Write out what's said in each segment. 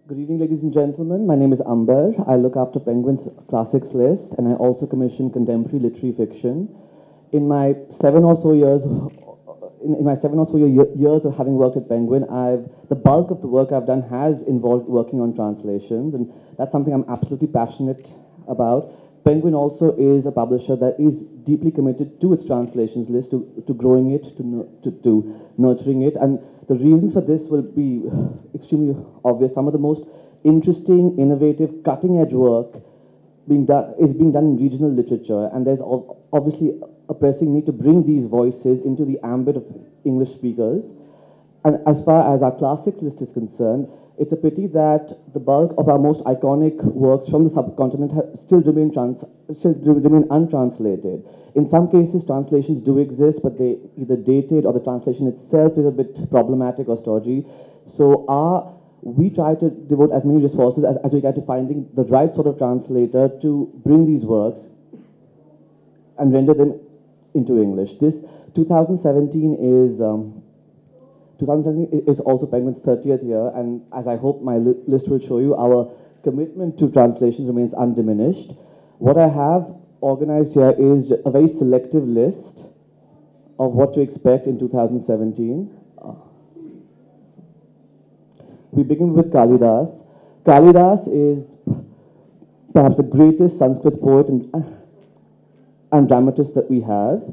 Good evening, ladies and gentlemen. My name is Ambar. I look after Penguin's classics list, and I also commission contemporary literary fiction. In my 7 or so years, years of having worked at Penguin, the bulk of the work I've done has involved working on translations, and that's something I'm absolutely passionate about. Penguin also is a publisher that is deeply committed to its translations list, to growing it, to nurturing it, and the reasons for this will be extremely obvious. Some of the most interesting, innovative, cutting-edge work is being done in regional literature, and there's obviously a pressing need to bring these voices into the ambit of English speakers. And as far as our classics list is concerned, it's a pity that the bulk of our most iconic works from the subcontinent still remain untranslated. In some cases, translations do exist, but they either dated or the translation itself is a bit problematic or stodgy. So we try to devote as many resources as we can to finding the right sort of translator to bring these works and render them into English. This 2017 is also Penguin's 30th year, and as I hope my list will show you, our commitment to translations remains undiminished. What I have organized here is a very selective list of what to expect in 2017. We begin with Kalidas. Kalidas is perhaps the greatest Sanskrit poet and dramatist that we have.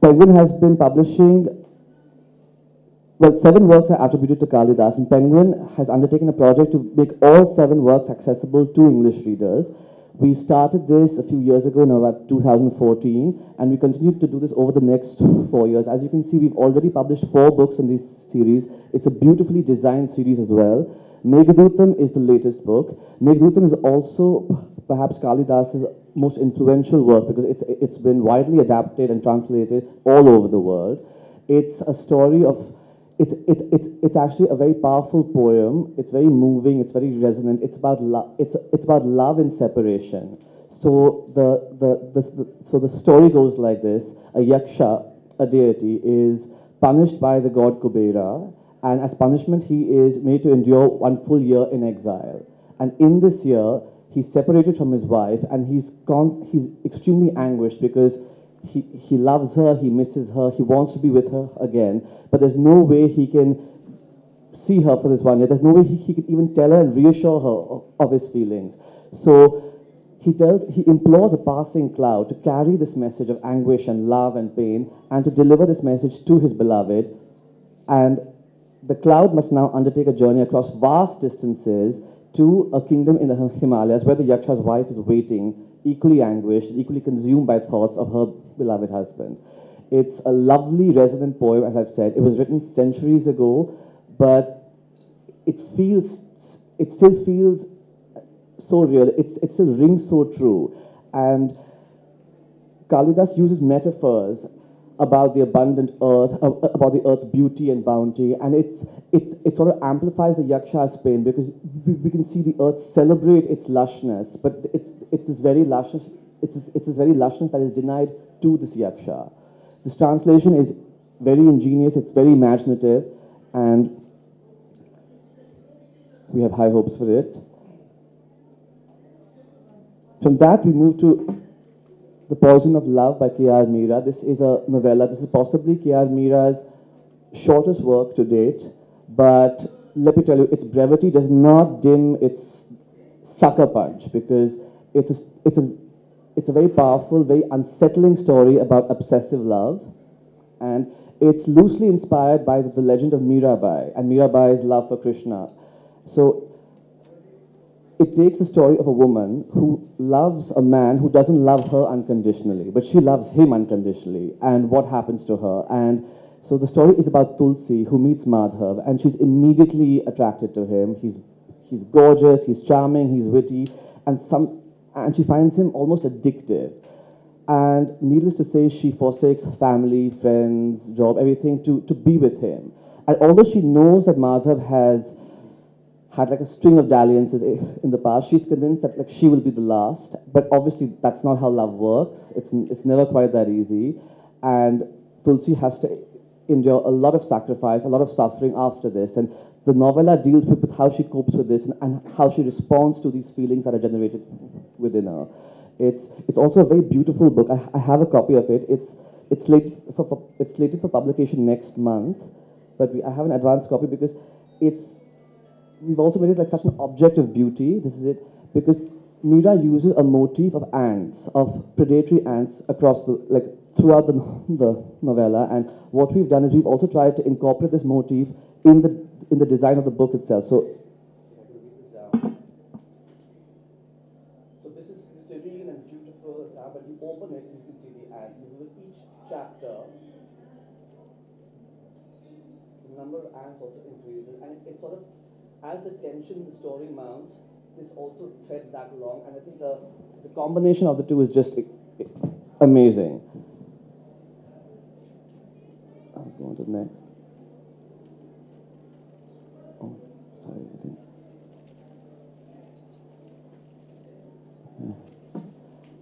Penguin has been publishing, well, 7 works are attributed to Kalidas, and Penguin has undertaken a project to make all 7 works accessible to English readers. We started this a few years ago, now about 2014, and we continued to do this over the next 4 years. As you can see, we've already published 4 books in this series. It's a beautifully designed series as well. Meghadutam is the latest book. Meghadutam is also perhaps Kalidas's most influential work because it's been widely adapted and translated all over the world. It's a story of It's actually a very powerful poem. It's very moving. It's very resonant. It's about love. It's about love and separation. So the story goes like this: a yaksha, a deity, is punished by the god Kubera, and as punishment, he is made to endure 1 full year in exile. And in this year, he's separated from his wife, and he's extremely anguished because he loves her, he misses her, he wants to be with her again, but there's no way he can see her for this 1 year. There's no way he can even tell her and reassure her of his feelings. So he implores a passing cloud to carry this message of anguish and love and pain and to deliver this message to his beloved. And the cloud must now undertake a journey across vast distances to a kingdom in the Himalayas where the yaksha's wife is waiting, equally anguished, equally consumed by thoughts of her beloved husband. It's a lovely, resonant poem, as I've said. It was written centuries ago, but it still feels so real. It still rings so true. And Kalidas uses metaphors about the abundant earth, about the earth's beauty and bounty, and it sort of amplifies the yaksha's pain because we can see the earth celebrate its lushness, but it's this very lushness that is denied to this yaksha. This translation is very ingenious, it's very imaginative, and we have high hopes for it. From that, we move to The Poison of Love by K.R. Meera. This is a novella. This is possibly K.R. Meera's shortest work to date, but let me tell you, its brevity does not dim its sucker punch because it's a very powerful, very unsettling story about obsessive love, and it's loosely inspired by the legend of Mirabai and Mirabai's love for Krishna. So it takes the story of a woman who loves a man who doesn't love her unconditionally, but she loves him unconditionally, and what happens to her. And so the story is about Tulsi, who meets Madhav, and she's immediately attracted to him. He's gorgeous, he's charming, he's witty, and she finds him almost addictive. And needless to say, she forsakes family, friends, job, everything to be with him. And although she knows that Madhav has had like a string of dalliances in the past, she's convinced that like she will be the last. But obviously, that's not how love works. It's never quite that easy. And Tulsi has to endure a lot of sacrifice, a lot of suffering after this. And the novella deals with how she copes with this and how she responds to these feelings that are generated within her. It's also a very beautiful book. I have a copy of it. It's slated for publication next month, but I have an advanced copy because we've also made it like such an object of beauty. This is it, because Mira uses a motif of ants, of predatory ants across throughout the novella, and what we've done is we've also tried to incorporate this motif in the design of the book itself. So this is serene and beautiful, but you open it and you can see the ants. And with each chapter, the number of ants also increases, and it sort of, as the tension in the story mounts, this also threads that along, and I think the combination of the two is just amazing. I'll go on to the next. Oh, sorry, I didn't.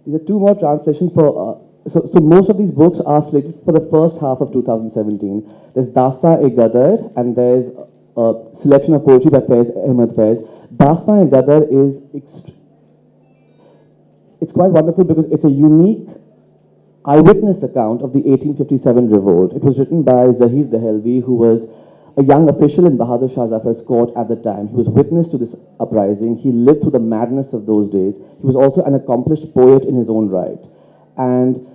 These are two more translations for. So most of these books are slated for the first half of 2017. There's Dasta-e-Gadar, and there's a selection of poetry by Faiz Ahmed Faiz. Dasta-e-Gadar is it's quite wonderful because it's a unique eyewitness account of the 1857 revolt. It was written by Zahir Dehelvi, who was a young official in Bahadur Shah Zafar's court at the time. He was witness to this uprising. He lived through the madness of those days. He was also an accomplished poet in his own right. And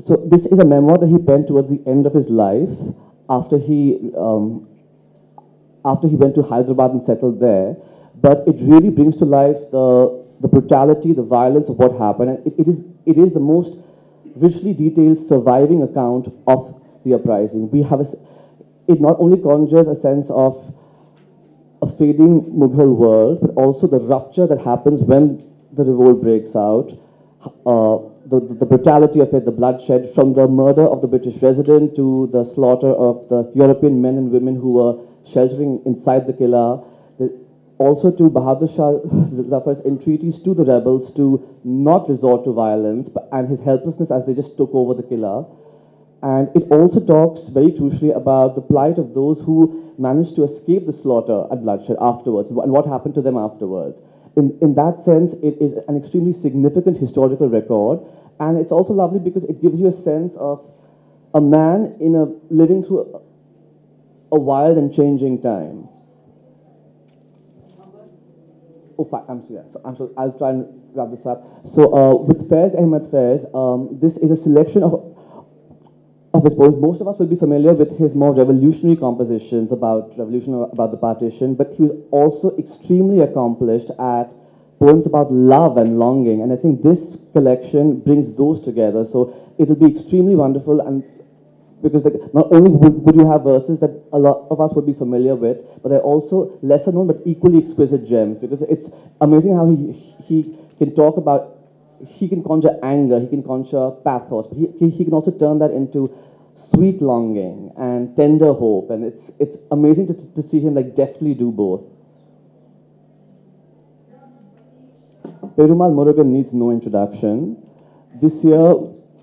so this is a memoir that he penned towards the end of his life, after he went to Hyderabad and settled there. But it really brings to life the brutality, the violence of what happened. And it is the most richly detailed surviving account of the uprising. It not only conjures a sense of a fading Mughal world, but also the rupture that happens when the revolt breaks out, the brutality of it, the bloodshed, from the murder of the British resident to the slaughter of the European men and women who were sheltering inside the Qila, also to Bahadur Shah Zafar's entreaties to the rebels to not resort to violence, and his helplessness as they just took over the Qila. And it also talks very crucially about the plight of those who managed to escape the slaughter and bloodshed afterwards, and what happened to them afterwards. In that sense, it is an extremely significant historical record, and it's also lovely because it gives you a sense of a man living through a wild and changing time. Oh, I'll try and wrap this up. So with Faiz Ahmed Faiz, this is a selection of his poems. Most of us will be familiar with his more revolutionary compositions about the partition, but he was also extremely accomplished at poems about love and longing, and I think this collection brings those together. So it will be extremely wonderful, and because not only would you have verses that a lot of us would be familiar with, but they're also lesser known but equally exquisite gems, because it's amazing how he can talk about, he can conjure anger, he can conjure pathos, but he can also turn that into sweet longing and tender hope, and it's amazing to see him like deftly do both. Perumal Murugan needs no introduction. This year,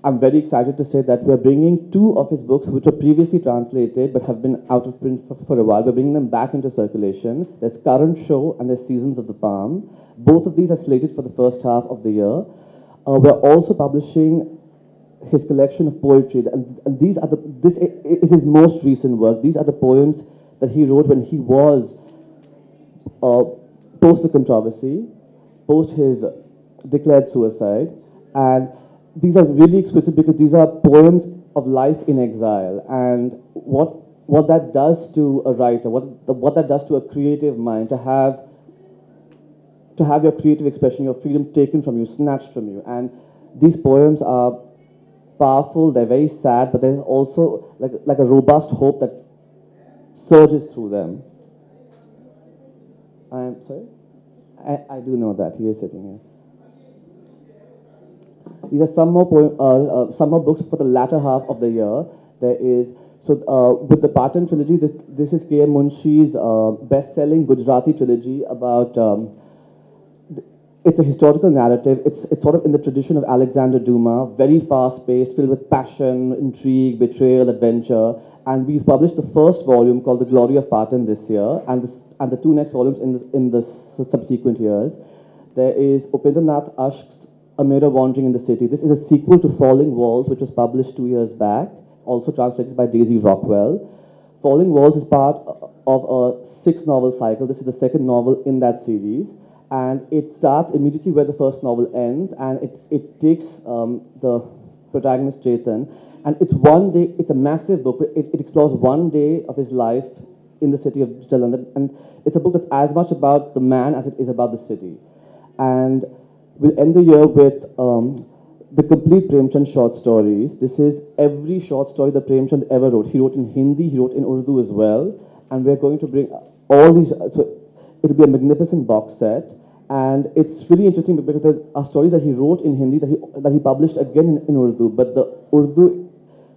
I'm very excited to say that we're bringing two of his books, which were previously translated but have been out of print for a while. We're bringing them back into circulation. There's Current Show and there's Seasons of the Palm. Both of these are slated for the first half of the year. We're also publishing his collection of poetry, and this is his most recent work. These are the poems that he wrote when he was post the controversy, post his declared suicide, and these are really exquisite because these are poems of life in exile, and what that does to a writer, what that does to a creative mind, to have your creative expression, your freedom taken from you, snatched from you. And these poems are powerful, they're very sad, but there's also like a robust hope that surges through them. I'm sorry? I do know that, he is sitting here. These are some more books for the latter half of the year. There is, with the Patan trilogy, this is K.M. Munshi's best-selling Gujarati trilogy about, it's a historical narrative. It's sort of in the tradition of Alexander Dumas, very fast-paced, filled with passion, intrigue, betrayal, adventure. and we've published the first volume called The Glory of Patan this year, and the two next volumes in the subsequent years. There is Upendranath Ashk's A Mirror Wandering in the City. This is a sequel to Falling Walls, which was published 2 years back, also translated by Daisy Rockwell. Falling Walls is part of a 6-novel cycle. This is the second novel in that series. And it starts immediately where the first novel ends, and it takes the protagonist Chetan, and it's a massive book. It explores one day of his life in the city of Jalandhar, and it's a book that's as much about the man as it is about the city. And we'll end the year with the complete Premchand short stories. This is every short story that Premchand ever wrote. He wrote in Hindi, he wrote in Urdu as well, and we're going to bring all these, so it'll be a magnificent box set. And it's really interesting because there are stories that he wrote in Hindi that he published again in Urdu, but the Urdu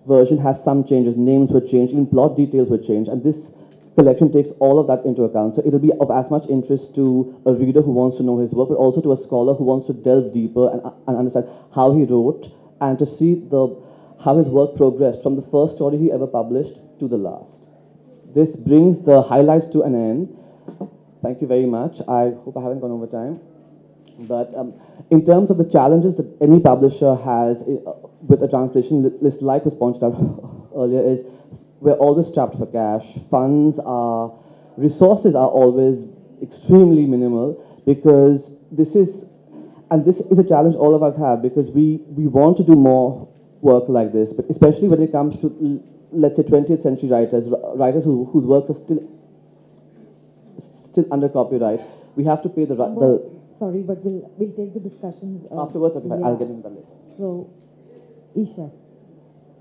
version has some changes. Names were changed, even plot details were changed, and this collection takes all of that into account. So it'll be of as much interest to a reader who wants to know his work, but also to a scholar who wants to delve deeper and understand how he wrote, and to see how his work progressed from the first story he ever published to the last. This brings the highlights to an end. Thank you very much. I hope I haven't gone over time. But in terms of the challenges that any publisher has with a translation list, like was pointed out earlier, is we're always strapped for cash. Resources are always extremely minimal, because this is a challenge all of us have, because we want to do more work like this, but especially when it comes to, let's say, 20th century writers whose works are still under copyright. We have to pay sorry, but we'll take the discussions afterwards. Okay, yeah. I'll get into that later. So, Esha,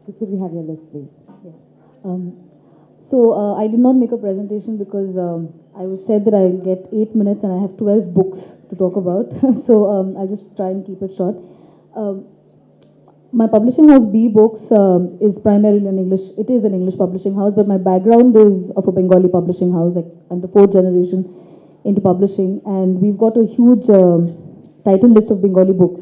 could we have your list, please? Yes. I did not make a presentation because I was said that I'll get 8 minutes and I have 12 books to talk about. So I'll just try and keep it short. My publishing house, B Books, is primarily an English publishing house, but my background is of a Bengali publishing house. I'm the 4th generation into publishing, and we've got a huge title list of Bengali books.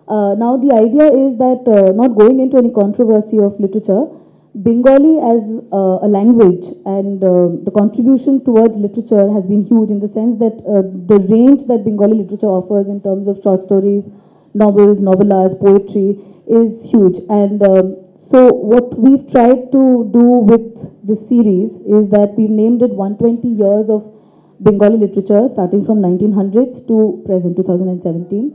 Now the idea is that, not going into any controversy of literature, Bengali as a language and the contribution towards literature has been huge, in the sense that the range that Bengali literature offers in terms of short stories, novels, novellas, poetry is huge. And so what we've tried to do with this series is that we've named it 120 years of Bengali literature, starting from 1900s to present, 2017,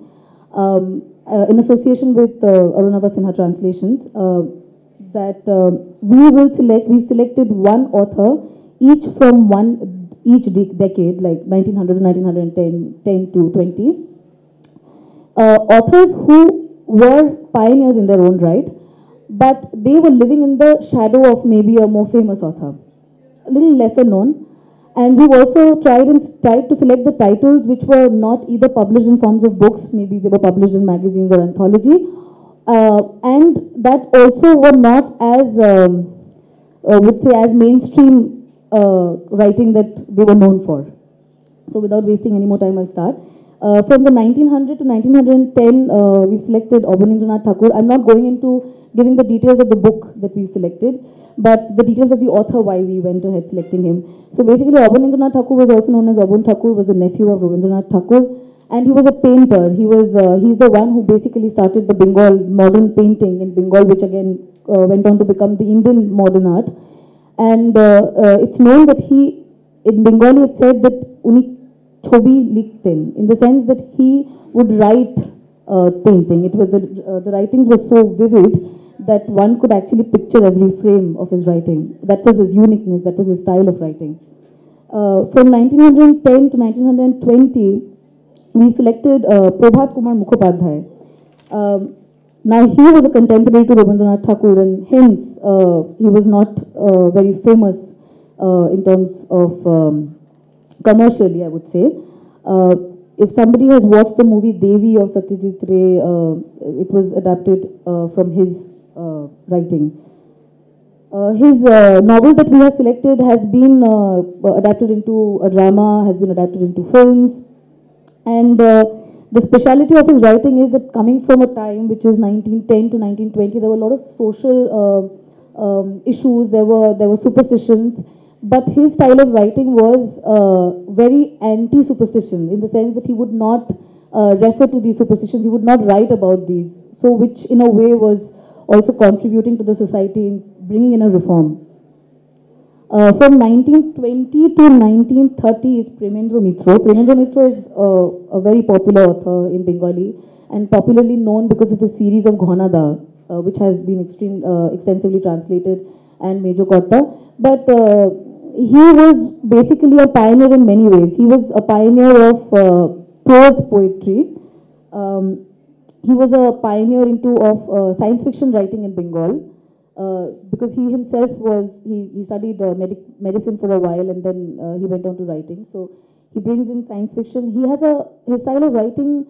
in association with Arunava Sinha Translations. We've selected one author, each from each decade, like 1900 to 1910, 10 to 20. Authors who were pioneers in their own right, but they were living in the shadow of maybe a more famous author, a little lesser known. And we've also tried to select the titles which were not either published in forms of books, maybe they were published in magazines or anthology, and that also were not as, as mainstream writing that they were known for. So without wasting any more time, I'll start. From the 1900 to 1910, we've selected Abanindranath Thakur. I'm not going into giving the details of the book that we've selected, but the details of the author, why we went ahead selecting him. So basically, Abanindranath Thakur was also known as Abun Thakur, was a nephew of Rabindranath Thakur, and he was a painter. He's the one who basically started the Bengal modern painting in Bengal, which again went on to become the Indian modern art. And it's known that in Bengali, it said that uni chobi likhten, in the sense that he would write painting. It was the writings were so vivid that one could actually picture every frame of his writing. That was his uniqueness, that was his style of writing. From 1910 to 1920, we selected Prabhat Kumar Mukhopadhyay. Now, he was a contemporary to Rabindranath Thakur, and hence he was not very famous in terms of commercially, I would say. If somebody has watched the movie Devi of Satyajit Ray, it was adapted from his writing. His novel that we have selected has been adapted into a drama, has been adapted into films, and the speciality of his writing is that, coming from a time which is 1910 to 1920, there were a lot of social issues, there were superstitions, but his style of writing was very anti-superstition, in the sense that he would not refer to these superstitions, he would not write about these, so which in a way was also contributing to the society in bringing in a reform. From 1920 to 1930 is Premendra Mitra. Premendra Mitra is a very popular author in Bengali and popularly known because of his series of Ghanada, which has been extensively translated and Major Kotta. But he was basically a pioneer in many ways. He was a pioneer of prose poetry. He was a pioneer of science fiction writing in Bengal. Because he himself he studied medicine for a while, and then he went on to writing. So he brings in science fiction. His style of writing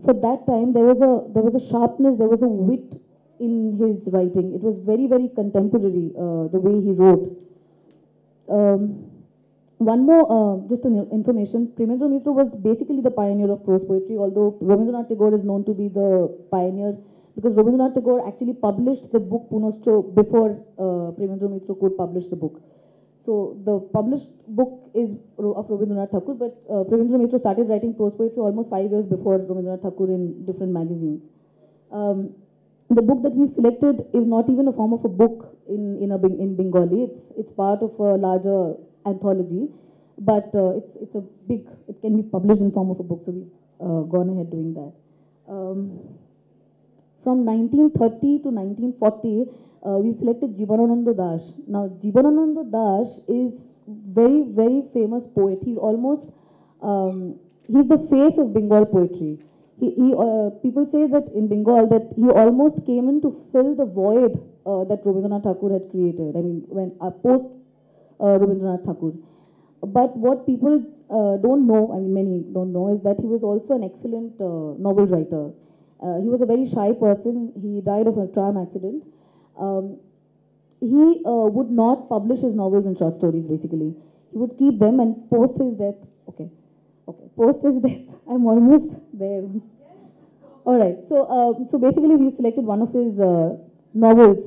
for that time, there was a sharpness, there was a wit in his writing. It was very, very contemporary, the way he wrote. One more, just an information, Premendra Mitra was basically the pioneer of prose poetry, although Rabindranath Tagore is known to be the pioneer, because Rabindranath Tagore actually published the book Punoshcho before Premendra Mitra could publish the book. So the published book is of Rabindranath Thakur, but Premendra Mitra started writing prose poetry almost 5 years before Rabindranath Thakur in different magazines. The book that we've selected is not even a form of a book in Bengali. It's part of a larger anthology, but it can be published in form of a book, so we've gone ahead doing that. From 1930 to 1940, we selected Jibanananda Das. Now, Jibanananda Das is very, very famous poet. He's almost, he's the face of Bengal poetry. People say that in Bengal that he almost came in to fill the void that Rabindranath Thakur had created. I mean, when post Rabindranath Thakur. But what people don't know, I mean many don't know, is that he was also an excellent novel writer. He was a very shy person. He died of a tram accident. He would not publish his novels and short stories, basically. He would keep them, and post his death, post his death, I'm almost there. All right, so basically we selected one of his novels,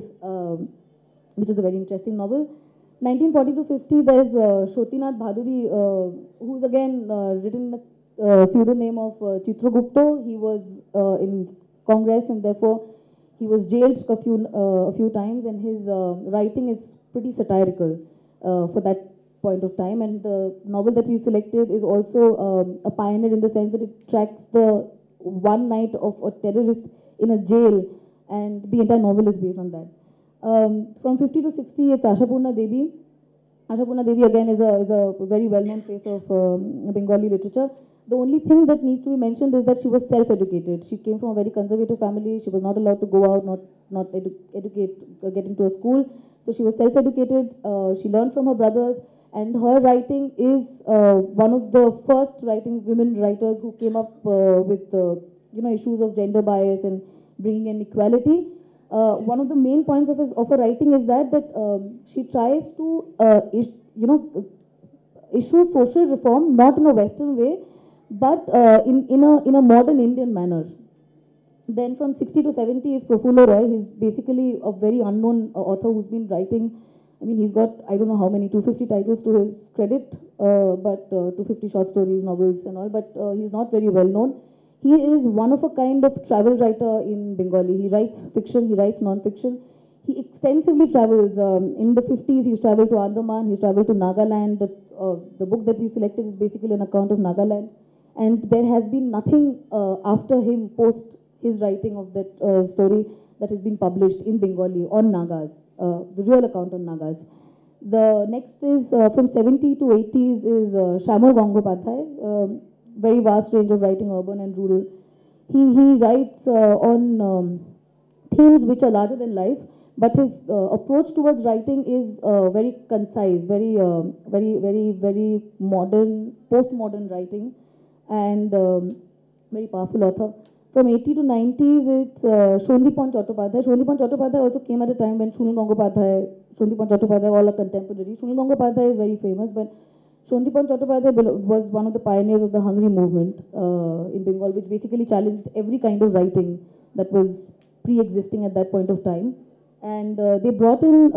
which is a very interesting novel. 1940 to 50, there's Shotinath Bhaduri, who's again written pseudonym of Chitragupta. He was in Congress, and therefore he was jailed a few times, and his writing is pretty satirical for that point of time. And the novel that we selected is also a pioneer in the sense that it tracks the one night of a terrorist in a jail, and the entire novel is based on that. From 50 to 60, it's Ashapurna Devi. Ashapurna Devi again is a very well-known face of Bengali literature. The only thing that needs to be mentioned is that she was self-educated. She came from a very conservative family. She was not allowed to go out, not get into a school. So she was self-educated. She learned from her brothers, and her writing is one of the first women writers who came up with issues of gender bias and bringing in equality. One of the main points of her writing is that she tries to issue social reform, not in a Western way, but in a modern Indian manner. Then from 60 to 70 is Prafulla Roy. He's basically a very unknown author who's been writing. I mean, he's got, I don't know how many, 250 titles to his credit, but 250 short stories, novels and all, but he's not very well known. He is one of a kind of travel writer in Bengali. He writes fiction, he writes non-fiction. He extensively travels. In the 50s, he's traveled to Andaman, he's traveled to Nagaland. The book that we selected is basically an account of Nagaland. And there has been nothing after him, post his writing of that story, that has been published in Bengali on Nagas, the real account on Nagas. The next is from 70 to 80s is Shyamala Gangopadhyay. Very vast range of writing, urban and rural. He writes on themes which are larger than life, but his approach towards writing is very concise, very modern, postmodern writing, and very powerful author. From 80 to 90s, it's Shondipan Chattopadhyay. Shondipan Chattopadhyay also came at a time when Shunil Gangopadhyay, Shondipan Chattopadhyay, all are contemporary. Shunil Gangopadhyay is very famous, but Shondipan Chattopadhyay was one of the pioneers of the Hungry movement in Bengal, which basically challenged every kind of writing that was pre-existing at that point of time. And they brought in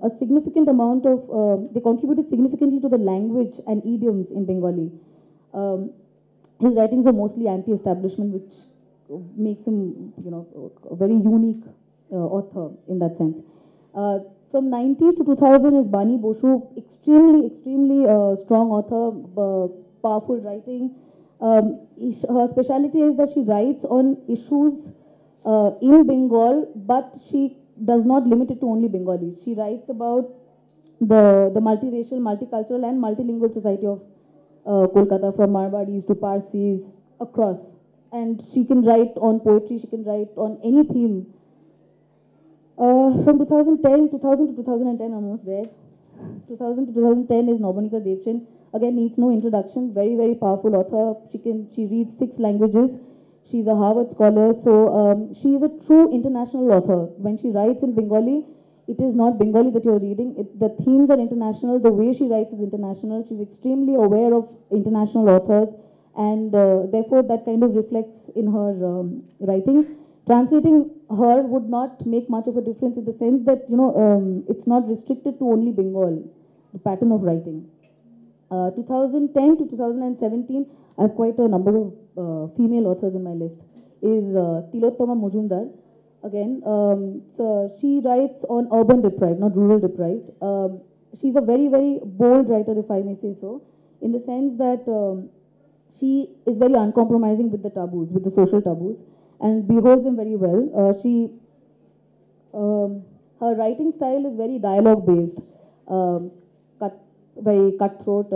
a significant amount of, they contributed significantly to the language and idioms in Bengali. His writings are mostly anti-establishment, which makes him, a very unique author in that sense. From 90s to 2000 is Bani Boshu, extremely strong author, powerful writing. Her specialty is that she writes on issues in Bengal, but she does not limit it to only Bengalis. She writes about the multiracial, multicultural and multilingual society of Kolkata, from Marwadis to Parsis, across. And she can write on poetry, she can write on any theme. From 2010 to 2010, almost there. 2000 to 2010 is Nobanika Devchen. Again, needs no introduction. Very powerful author. She reads 6 languages. She's a Harvard scholar. So she is a true international author. When she writes in Bengali, it is not Bengali that you're reading. The themes are international. The way she writes is international. She's extremely aware of international authors, and therefore that kind of reflects in her writing. Translating her would not make much of a difference in the sense that, it's not restricted to only Bengal, the pattern of writing. 2010 to 2017, I have quite a number of female authors in my list, is Tilottama Mujumdar. Again, so she writes on urban deprived, not rural deprived. She's a very bold writer, if I may say so, in the sense that she is very uncompromising with the taboos, with the social taboos, and beholds them very well. Her writing style is very dialogue-based, very cutthroat,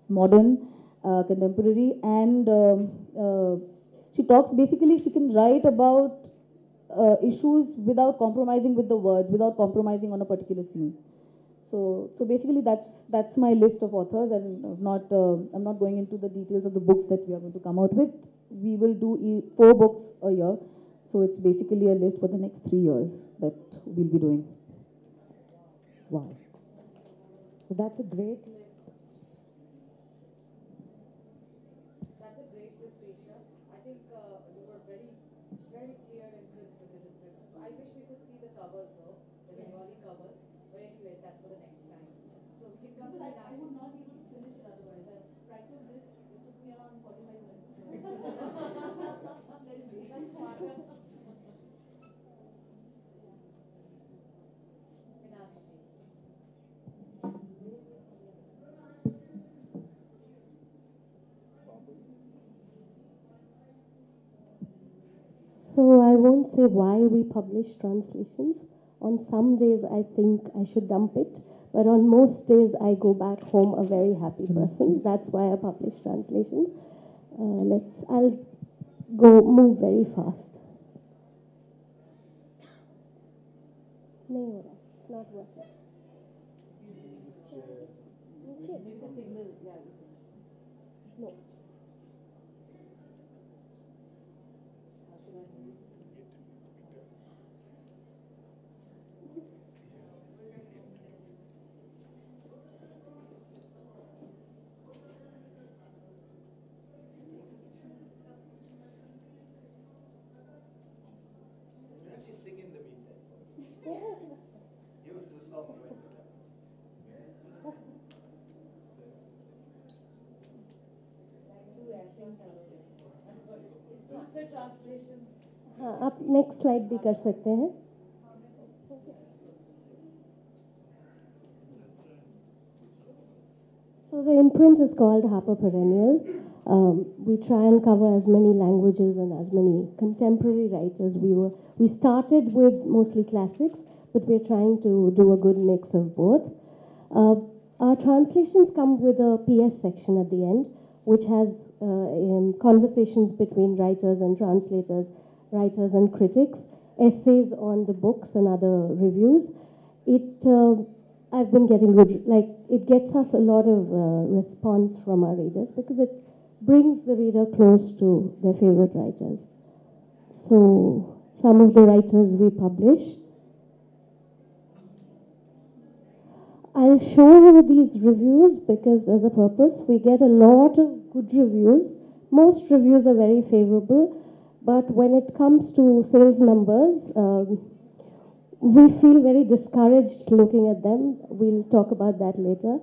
modern, contemporary, and she can write about issues without compromising with the words, without compromising on a particular scene. So basically that's my list of authors, and I'm not going into the details of the books that we are going to come out with. We will do 4 books a year, so it's basically a list for the next 3 years that we'll be doing. Wow. So that's a great list. That's a great list, Esha. I think you were very clear and crisp with the description. So I wish we could see the covers though, the Bengali covers. But anyway, that's for the next time. So we can come to the I would not be able to finish it otherwise. I've practiced this. It took me around 45 minutes. Let it be. That's smarter. Minakshi. So I won't say why we publish translations. On some days I think I should dump it, but on most days I go back home a very happy person. That's why I publish translations. I'll move very fast. No, it's not working. Maybe the signal, yeah. No. Sing in the meantime. Give us the song. It's the translation. हाँ, आप next slide भी कर सकते हैं. So the imprint is called Harper Perennial. We try and cover as many languages and as many contemporary writers. We started with mostly classics, but we're trying to do a good mix of both. Our translations come with a PS section at the end, which has conversations between writers and translators, writers and critics, essays on the books and other reviews. I've been getting good, it gets us a lot of response from our readers because it brings the reader close to their favorite writers. So some of the writers we publish. I'll show you these reviews because there's a purpose. We get a lot of good reviews. Most reviews are very favorable, but when it comes to sales numbers, we feel very discouraged looking at them. We'll talk about that later.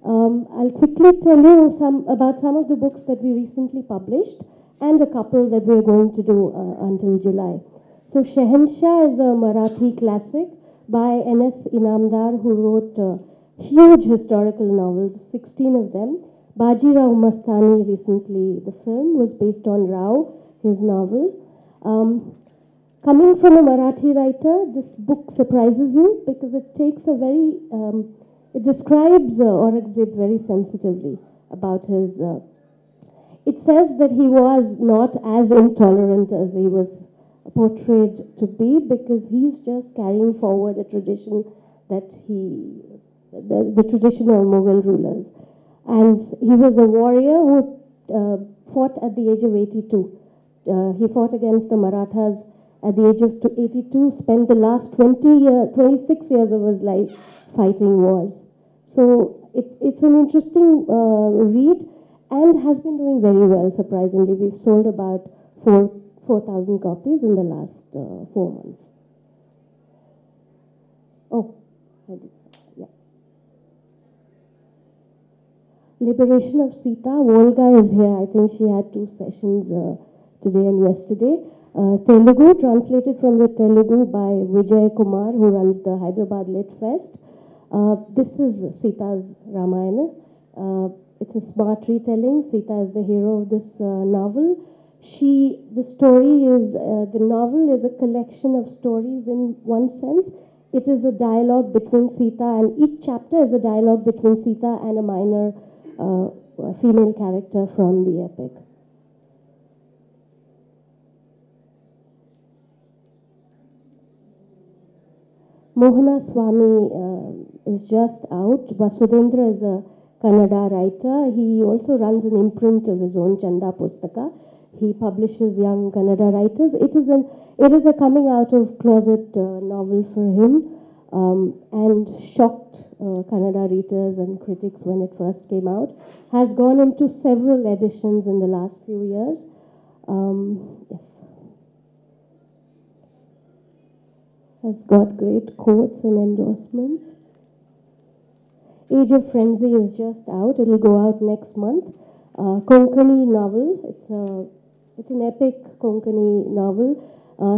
I'll quickly tell you about some of the books that we recently published and a couple that we're going to do until July. So Shehenshah is a Marathi classic by N.S. Inamdar, who wrote huge historical novels, 16 of them. Bajirao Mastani recently, the film was based on Rao, his novel. Coming from a Marathi writer, this book surprises you because it takes a very, it describes Aurangzeb very sensitively about his, it says that he was not as intolerant as he was portrayed to be, because he's just carrying forward a tradition that the traditional Mughal rulers. And he was a warrior who fought at the age of 82. He fought against the Marathas at the age of 82, spent the last 26 years of his life fighting wars. So it's an interesting read and has been doing very well, surprisingly. We've sold about 4,000 copies in the last 4 months. Oh, yeah. Liberation of Sita. Volga is here. I think she had 2 sessions today and yesterday. Telugu, translated from the Telugu by Vijay Kumar, who runs the Hyderabad Lit Fest. This is Sita's Ramayana. It's a smart retelling. Sita is the hero of this novel. The novel is a collection of stories in one sense. It is a dialogue between Sita, and each chapter is a dialogue between Sita and a minor female character from the epic. Mohana Swami is just out. Vasudendra is a Kannada writer. He also runs an imprint of his own, Chanda Pustaka. He publishes young Kannada writers. It is a coming out of closet novel for him, and shocked Kannada readers and critics when it first came out. Has gone into several editions in the last few years. Yes. Has got great quotes and endorsements. Age of Frenzy is just out. It'll go out next month. Konkani novel. It's an epic Konkani novel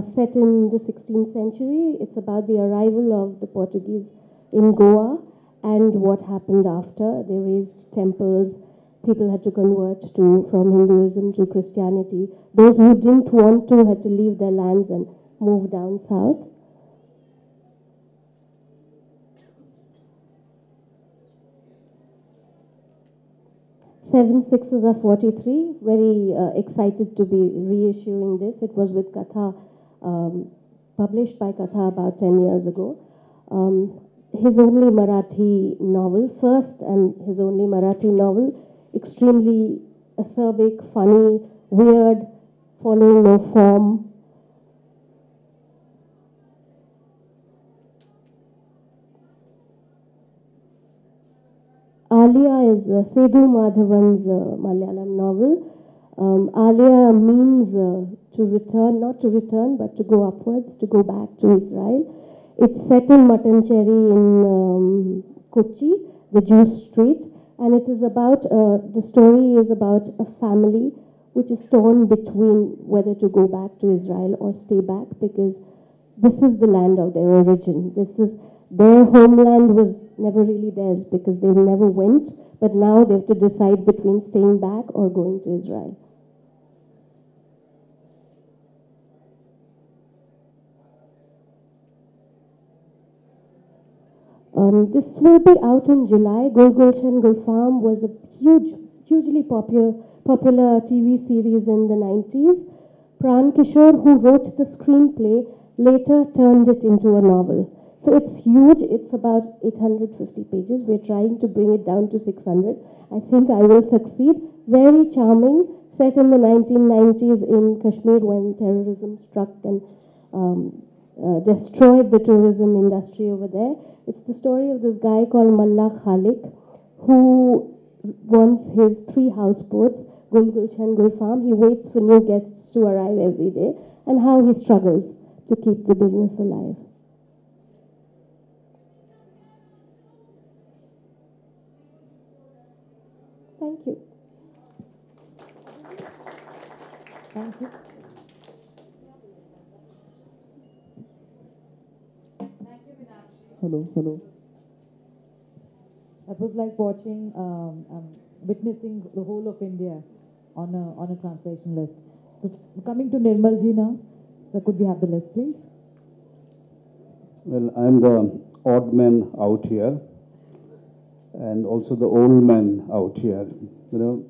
set in the 16th century. It's about the arrival of the Portuguese in Goa and what happened after. They raised temples. People had to convert from Hinduism to Christianity. Those who didn't want to had to leave their lands and move down south. 7 6s are 43. Very excited to be reissuing this. It was with Katha, published by Katha about 10 years ago. His only Marathi novel, first and his only Marathi novel, extremely acerbic, funny, weird, following no form. Alia is Sedhu Madhavan's Malayalam novel. Alia means to return, not to return, but to go upwards, to go back to Israel. It's set in Mattancherry in Kochi, the Jew street, and it is about, the story is about a family which is torn between whether to go back to Israel or stay back, because this is the land of their origin. Their homeland was never really theirs because they never went, but now they have to decide between staying back or going to Israel. This will be out in July. Gul Gulshan Gulfam was a hugely popular TV series in the 90s. Pran Kishore, who wrote the screenplay, later turned it into a novel. So it's huge. It's about 850 pages. We're trying to bring it down to 600. I think I will succeed. Very charming, set in the 1990s in Kashmir when terrorism struck and destroyed the tourism industry over there. It's the story of this guy called Mullah Khalik, who wants his 3 houseboats, Gul Gulshan Gulfam. He waits for new guests to arrive every day, and how he struggles to keep the business alive. Thank you. Thank you. Thank you, Minakshi. Hello, hello. That was like watching, witnessing the whole of India on a translation list. So coming to Nirmal ji now, so could we have the list, please? Well, I'm the odd man out here, and also the old man out here. You know,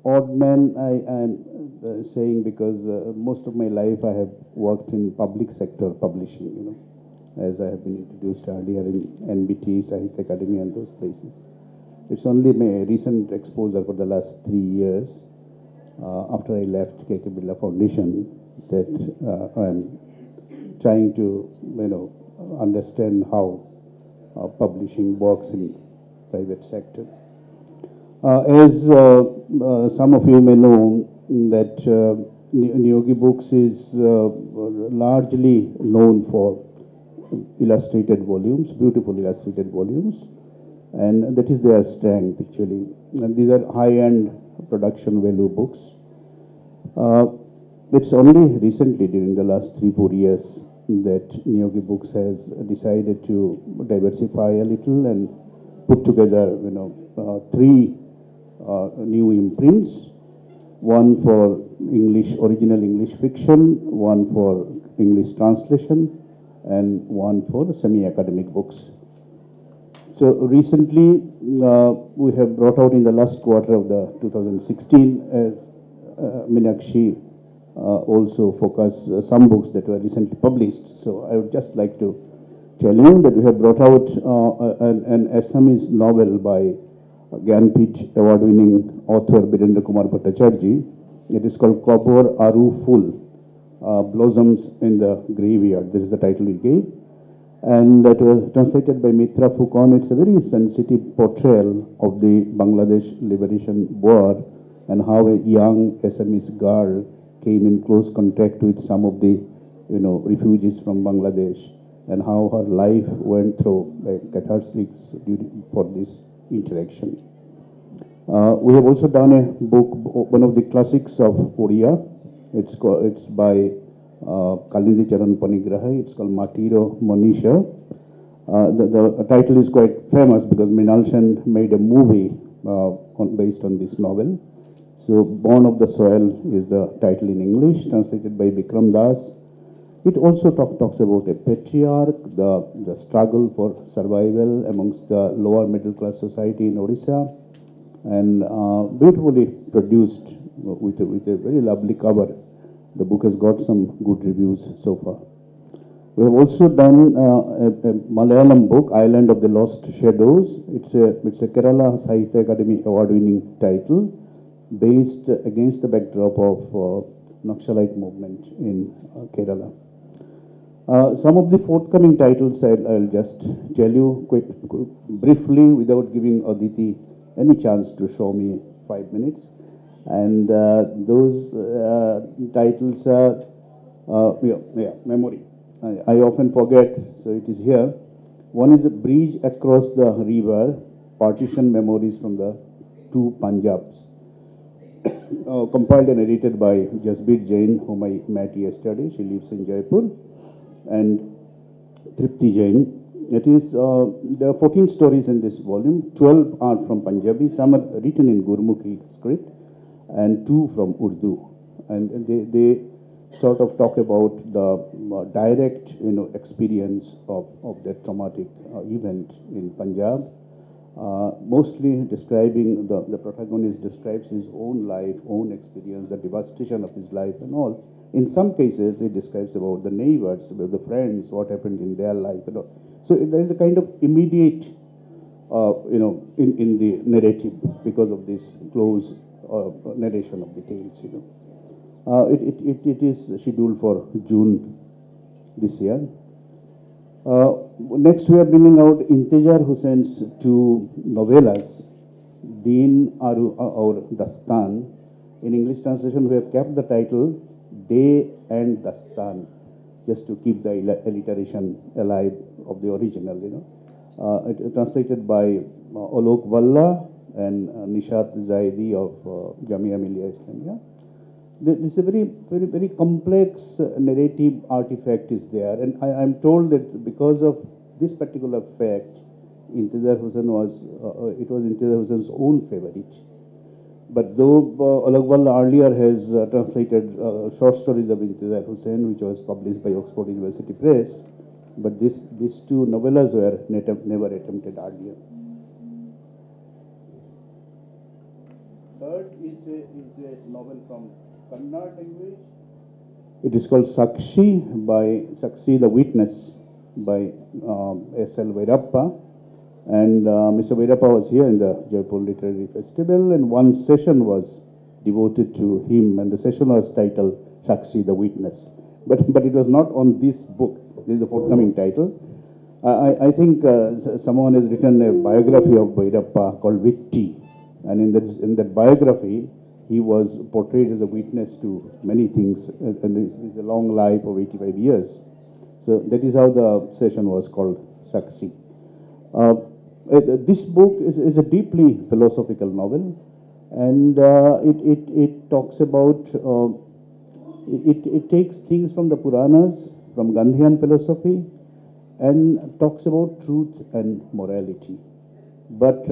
odd man I am saying because most of my life I have worked in public sector publishing. You know, as I have been introduced earlier in NBT, Sahitya Academy, and those places. It's only my recent exposure for the last 3 years, after I left KK Birla Foundation, that I'm trying to, understand how publishing works in private sector. As some of you may know, that Niyogi Books is largely known for illustrated volumes, beautiful illustrated volumes, and that is their strength actually. And these are high-end production value books. It's only recently, during the last 3-4 years, that Niyogi Books has decided to diversify a little and put together, 3 new imprints. One for original English fiction, one for English translation, and one for semi-academic books. So recently, we have brought out in the last quarter of the 2016, as Minakshi also focused some books that were recently published. So I would just like to tell you that we have brought out an Assamese novel by Gyanpith award-winning author Birendra Kumar Bhattacharjee. It is called Kabor Aru Full, Blossoms in the Graveyard. This is the title we gave. And that was translated by Mitra Fukon. It's a very sensitive portrayal of the Bangladesh Liberation War and how a young Assamese girl came in close contact with some of the, refugees from Bangladesh, and how her life went through catharsis for this interaction. We have also done a book, one of the classics of Oriya. It's by Kalindi Charan Panigrahi. It's called Matiro Monisha. The title is quite famous because Mrinal Sen made a movie based on this novel. So, Born of the Soil is the title in English, translated by Bikram Das. It also talks about a patriarch, the struggle for survival amongst the lower middle class society in Odisha, and beautifully produced with a very lovely cover. The book has got some good reviews so far. We have also done a Malayalam book, Island of the Lost Shadows. It's a Kerala Sahitya Academy award-winning title, based against the backdrop of Naxalite movement in Kerala. Some of the forthcoming titles I'll just tell you quite briefly without giving Aditi any chance to show me 5 minutes. And those titles are, memory. I often forget, so it is here. One is A Bridge Across the River, Partition Memories from the Two Punjabs. Compiled and edited by Jasbir Jain, whom I met yesterday. She lives in Jaipur. And Tripti Jain. It is, there are 14 stories in this volume. 12 are from Punjabi. Some are written in Gurmukhi script, and 2 from Urdu. And they sort of talk about the direct, experience of that traumatic event in Punjab. Mostly describing, the protagonist describes his own life, own experience, the devastation of his life and all. In some cases, he describes about the neighbors, about the friends, what happened in their life and all. So there is a kind of immediate, in the narrative because of this close narration of the tales, It is scheduled for June this year. Next, we are bringing out Intejar Hussein's 2 novellas, Deen Aur Dastan. In English translation, we have kept the title Day and Dastan, just to keep the alliteration alive of the original, It translated by Alok Valla and Nishat Zaidi of Jamia Millia Islamia. This is a very complex narrative artifact is there, and I'm told that because of this particular fact, Intizar Hussain was Intizar Hussain's own favorite. But though Alagwal earlier has translated short stories of Intizar Hussain, which was published by Oxford University Press, but these two novellas were never attempted earlier. Third is a novel from Kannada language. It is called Sakshi the Witness by S.L. Vairappa. And Mr. Vairappa was here in the Jaipur Literary Festival, and one session was devoted to him, and the session was titled Sakshi the Witness. But it was not on this book. This is a forthcoming title. I think someone has written a biography of Vairappa called Vitti, and in that biography, he was portrayed as a witness to many things, and it's a long life of 85 years. So that is how the session was called, Sakshi. This book is a deeply philosophical novel, and it talks about, it takes things from the Puranas, from Gandhian philosophy, and talks about truth and morality. But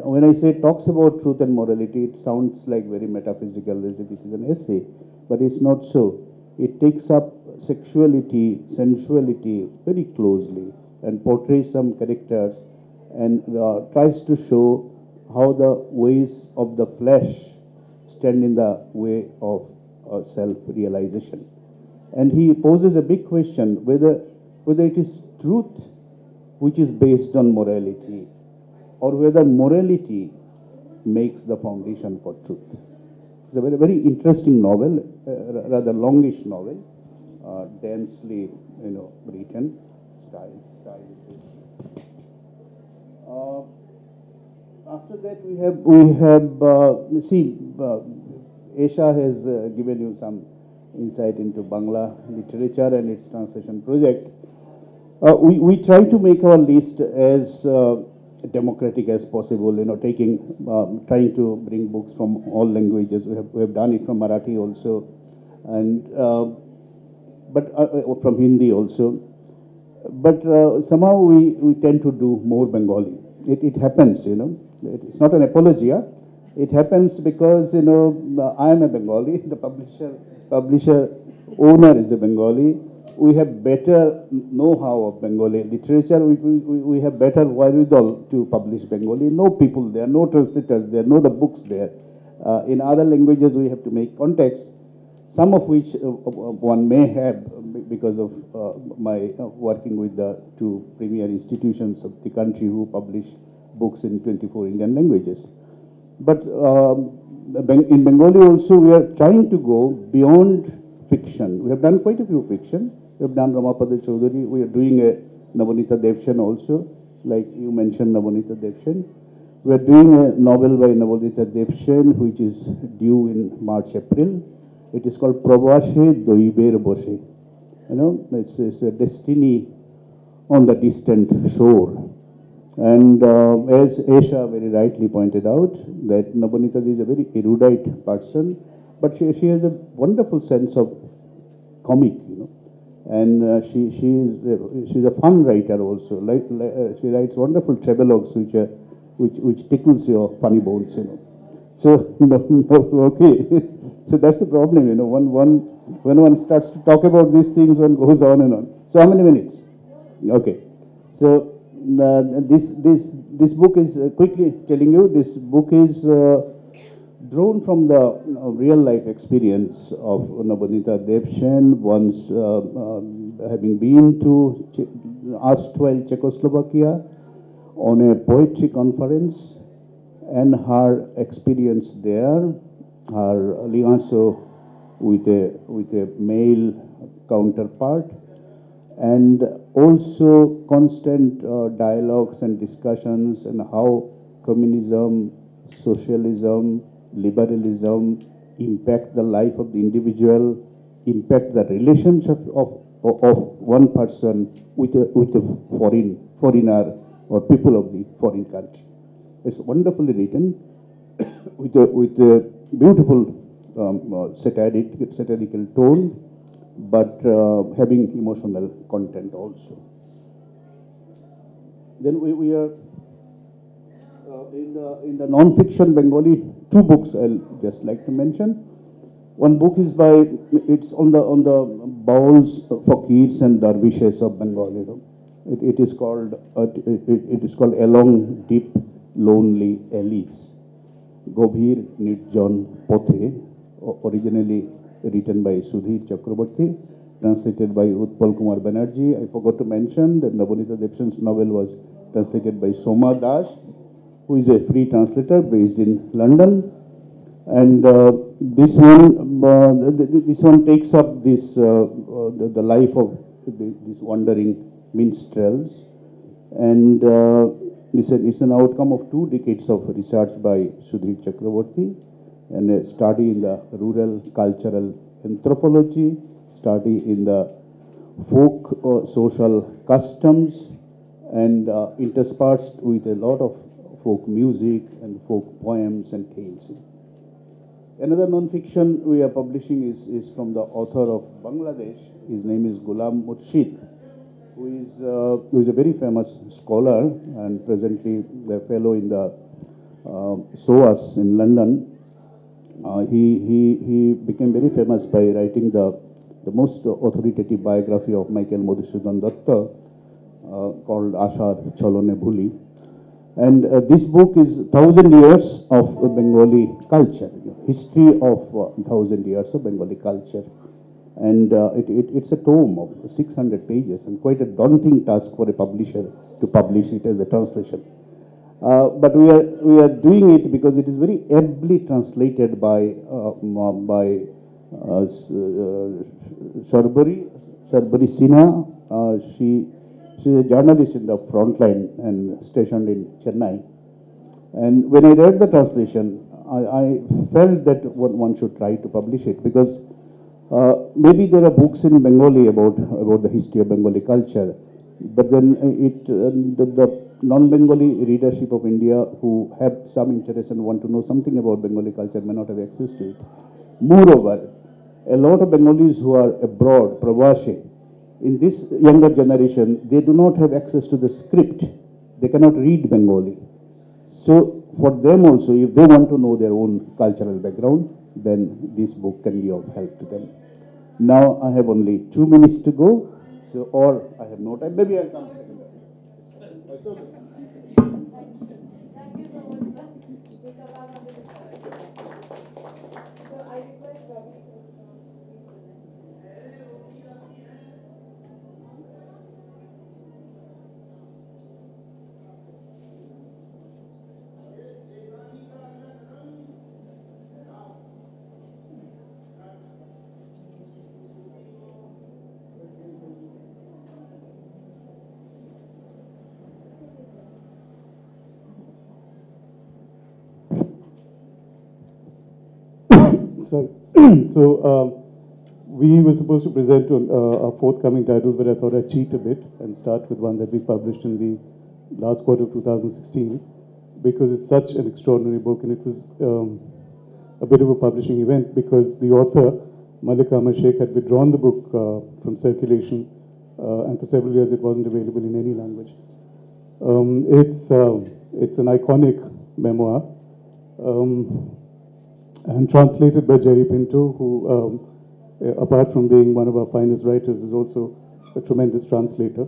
when I say talks about truth and morality, it sounds like very metaphysical, as if it is an essay, but it's not so. It takes up sexuality, sensuality very closely, and portrays some characters, and tries to show how the ways of the flesh stand in the way of self-realization. And he poses a big question whether it is truth which is based on morality, or whether morality makes the foundation for truth. It's a very interesting novel, rather longish novel, densely, written style. After that, we have Esha has given you some insight into Bangla literature and its translation project. We try to make our list as democratic as possible, trying to bring books from all languages. We have done it from Marathi also, and but from Hindi also. But somehow we tend to do more Bengali. It happens, It's not an apology. It happens because I am a Bengali. The publisher owner is a Bengali. We have better know-how of Bengali literature. We have better wherewithal to publish Bengali. No people there, no translators there, no the books there. In other languages, we have to make contacts, some of which one may have because of my working with the two premier institutions of the country who publish books in 24 Indian languages. But in Bengali also, we are trying to go beyond fiction. We have done quite a few fiction. We have done Ramapada Chaudhary. We are doing a Navanita Devshan also, like you mentioned Navanita Devshan. We are doing a novel by Navanita Devshan, which is due in March, April. It is called Pravashe Doiber Boshe. It's a destiny on the distant shore. And as Esha very rightly pointed out, that Navanita is a very erudite person, but she has a wonderful sense of comic, and she's a fun writer also. She writes wonderful travelogues which tickles your funny bones, So okay, so that's the problem, when one starts to talk about these things, one goes on and on. So how many minutes? Okay, so this book is quickly telling you. This book is drawn from the real life experience of Navanita Devshan, once having been to erstwhile Czechoslovakia on a poetry conference, and her experience there, her liaison with a male counterpart, and also constant dialogues and discussions on how communism, socialism, liberalism impact the life of the individual, impact the relationship of one person with a foreigner or people of the foreign country. It's wonderfully written with a beautiful satirical tone, but having emotional content also. Then we are in the non-fiction Bengali, two books I'll just like to mention. One book is it's on the bowls, fakirs and dervishes of Bengal. It is called Along Deep Lonely Alleys, Gobhir Nirjan Pothe, originally written by Sudhir Chakraborty, translated by Utpal Kumar Banerjee. I forgot to mention that Navonita Devchand's novel was translated by Soma Das, who is a free translator based in London. And this one takes up the life of these wandering minstrels, and it's an outcome of 2 decades of research by Sudhir Chakraborty, and a study in the rural cultural anthropology, study in the folk social customs, and interspersed with a lot of folk music and folk poems and tales. Another non-fiction we are publishing is from the author of Bangladesh. His name is Ghulam Murshid, who is a very famous scholar and presently a fellow in the SOAS in London. He became very famous by writing the most authoritative biography of Michael Madhusudan Datta called Ashar Cholone Bhuli. And this book is 1,000 years of Bengali culture, history of 1,000 years of Bengali culture. And it's a tome of 600 pages and quite a daunting task for a publisher to publish it as a translation. But we are doing it because it is very ably translated by Sharbari Sinha. She's a journalist in the front line and stationed in Chennai. And when I read the translation, I felt that one should try to publish it, because maybe there are books in Bengali about the history of Bengali culture, but then the non-Bengali readership of India who have some interest and want to know something about Bengali culture may not have access to it. Moreover, a lot of Bengalis who are abroad, Pravasi, in this younger generation, they do not have access to the script. They cannot read Bengali. So for them also, if they want to know their own cultural background, then this book can be of help to them. Now I have only 2 minutes to go, or I have no time. Maybe I'll come second. It's okay. Thank you so much, sir. We'll come back on the discussion. So I request Ravi to please present. Sorry. We were supposed to present our forthcoming titles, but I thought I'd cheat a bit and start with one that we published in the last quarter of 2016, because it's such an extraordinary book, and it was a bit of a publishing event because the author, Malik Ahmad Sheikh, had withdrawn the book from circulation, and for several years it wasn't available in any language. It's an iconic memoir. And translated by Jerry Pinto, who, apart from being one of our finest writers, is also a tremendous translator.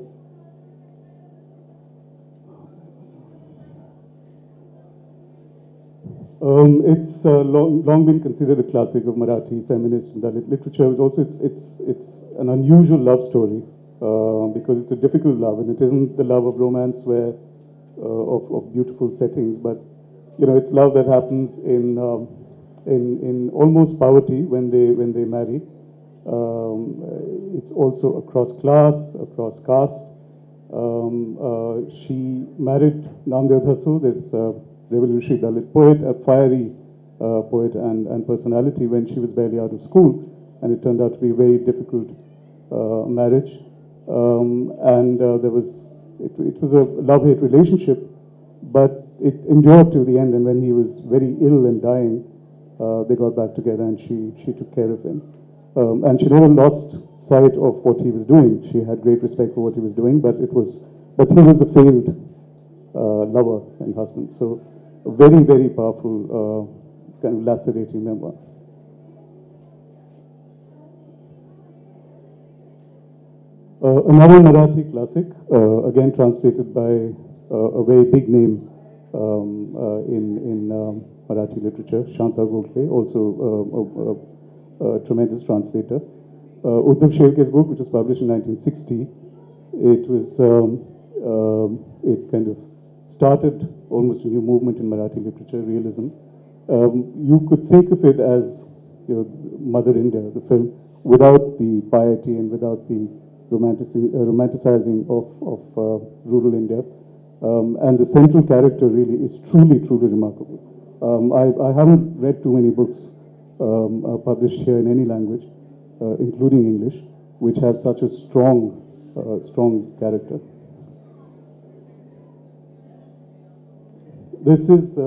It's long been considered a classic of Marathi feminist and Dalit literature. But also, it's an unusual love story because it's a difficult love, and it isn't the love of romance where of beautiful settings, but it's love that happens in almost poverty when they marry. It's also across class, across caste. She married Namdev Dhasu, this revolutionary Dalit poet, a fiery poet and personality, when she was barely out of school, and it turned out to be a very difficult marriage. It was a love-hate relationship, but it endured till the end, and when he was very ill and dying, they got back together, and she took care of him. And she never lost sight of what he was doing. She had great respect for what he was doing, but he was a failed lover and husband. So a very, very powerful, kind of lacerating memoir. Another Marathi classic, again translated by a very big name in Marathi literature, Shanta Gokhale, also a tremendous translator. Uddhav Shelke's book, which was published in 1960, it kind of started almost a new movement in Marathi literature, realism. You could think of it as, Mother India, the film, without the piety and without the romanticizing of rural India. And the central character really is truly, truly remarkable. I haven't read too many books published here in any language, including English, which have such a strong character. This is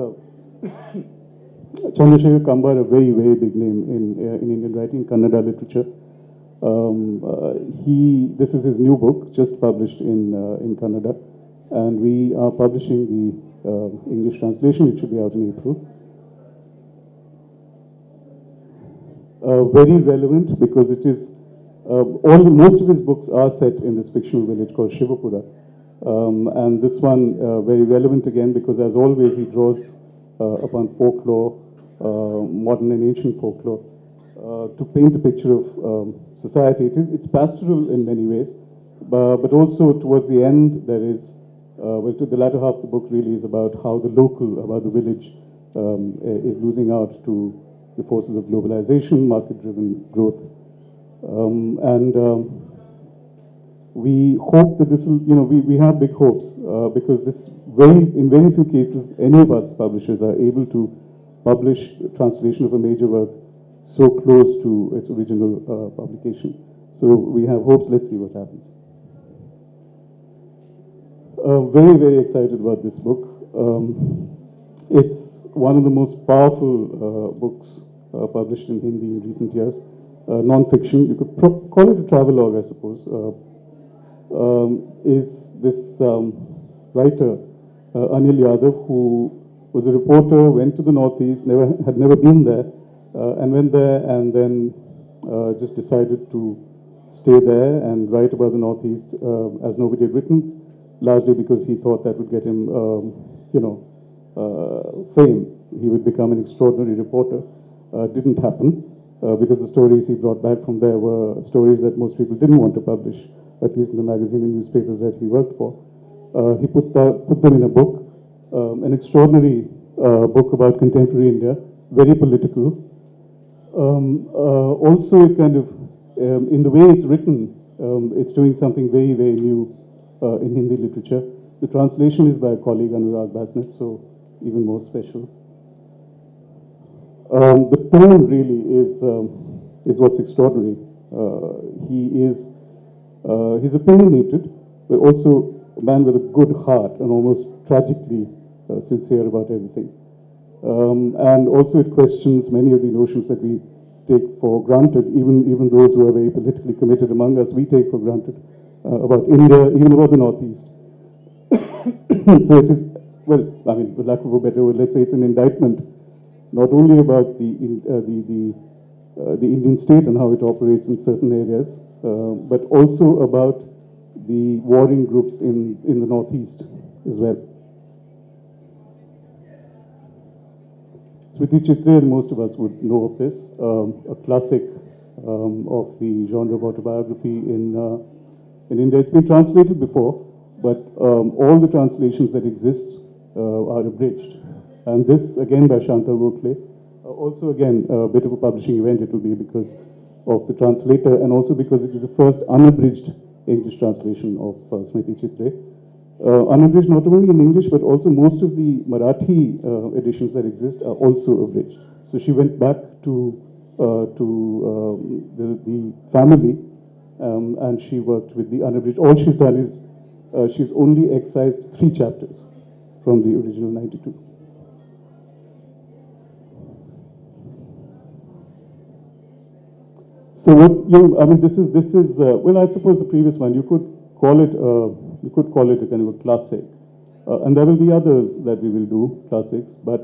Chandrasekhar Kambar, a very, very big name in Indian writing, Kannada literature. This is his new book, just published in Kannada, and we are publishing the English translation. It should be out in April. Very relevant because it is most of his books are set in this fictional village called Shivapura, and this one very relevant again because, as always, he draws upon folklore, modern and ancient folklore, to paint a picture of society. It's pastoral in many ways, but also towards the end there is, to the latter half of the book really is about how about the village is losing out to the forces of globalization, market-driven growth. We hope that this will, we have big hopes because in very few cases, any of us publishers are able to publish a translation of a major work so close to its original publication. So we have hopes. Let's see what happens. Very, very excited about this book. It's one of the most powerful books published in Hindi in recent years. Non-fiction, you could call it a travelogue, I suppose. Is this writer, Anil Yadav, who was a reporter, went to the Northeast, had never been there, and went there and then just decided to stay there and write about the Northeast as nobody had written, largely because he thought that would get him, fame. He would become an extraordinary reporter. Didn't happen because the stories he brought back from there were stories that most people didn't want to publish, at least in the magazine and newspapers that he worked for. He put them in a book, an extraordinary book about contemporary India, very political. Also, it kind of, in the way it's written, it's doing something very, very new in Hindi literature. The translation is by a colleague, Anurag Basnet, so even more special. The tone really is what's extraordinary. He's opinionated, but also a man with a good heart and almost tragically sincere about everything. And also it questions many of the notions that we take for granted, even those who are very politically committed among us, we take for granted about India, even about the Northeast. So it is, well, I mean, for lack of a better word, let's say it's an indictment, not only about the Indian state and how it operates in certain areas, but also about the warring groups in the Northeast as well. Smriti Chitre, most of us would know of this, a classic of the genre of autobiography in India. It's been translated before, but all the translations that exist are abridged. And this, again, by Shanta Gokhale, also, again, a bit of a publishing event it will be because of the translator and also because it is the first unabridged English translation of Smriti Chitre. Unabridged not only in English, but also most of the Marathi editions that exist are also abridged. So she went back to the family and she worked with the unabridged. All she's done is she's only excised 3 chapters from the original 92. So what I mean, this is well, I suppose the previous one you could call it a kind of a classic, and there will be others that we will do classics, but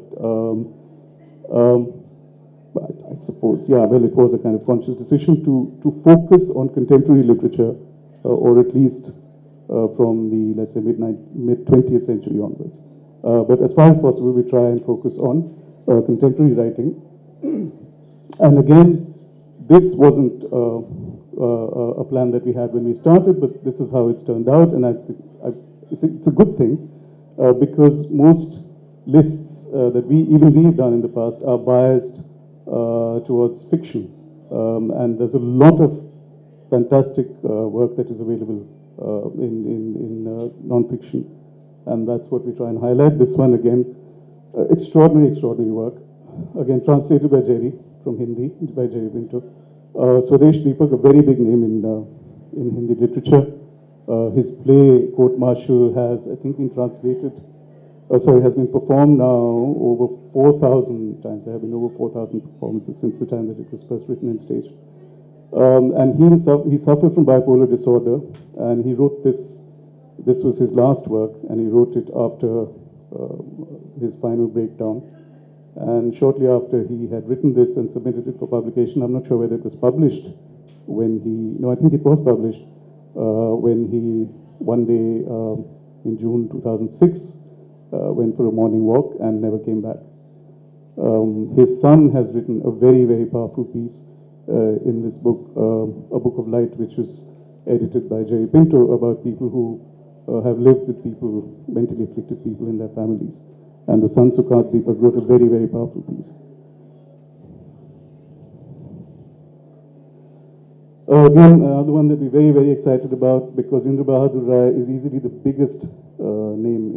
I suppose well, it was a kind of conscious decision to focus on contemporary literature, or at least from the, let's say, mid 20th century onwards. But as far as possible, we try and focus on contemporary writing, and again, this wasn't a plan that we had when we started, but this is how it's turned out, and I think it's a good thing, because most lists that we've done in the past are biased towards fiction, and there's a lot of fantastic work that is available in non-fiction, and that's what we try and highlight. This one again, extraordinary work, again translated by Jerry from Hindi, by Jerry Pinto. Swadesh Deepak, a very big name in Hindi literature. His play, Court Martial, has, I think, been translated, has been performed now over 4,000 times. There have been over 4,000 performances since the time that it was first written in stage. And he suffered from bipolar disorder, and he wrote this was his last work, and he wrote it after his final breakdown. And shortly after he had written this and submitted it for publication, I'm not sure whether it was published I think it was published when he one day in June 2006 went for a morning walk and never came back. His son has written a very, very powerful piece in this book, A Book of Light, which was edited by Jerry Pinto, about people who have lived with mentally afflicted people in their families. And the son, Sukat Deepak, wrote a very, very powerful piece. Again, another one that we're very, very excited about, because Indra Bahadur Rai is easily the biggest name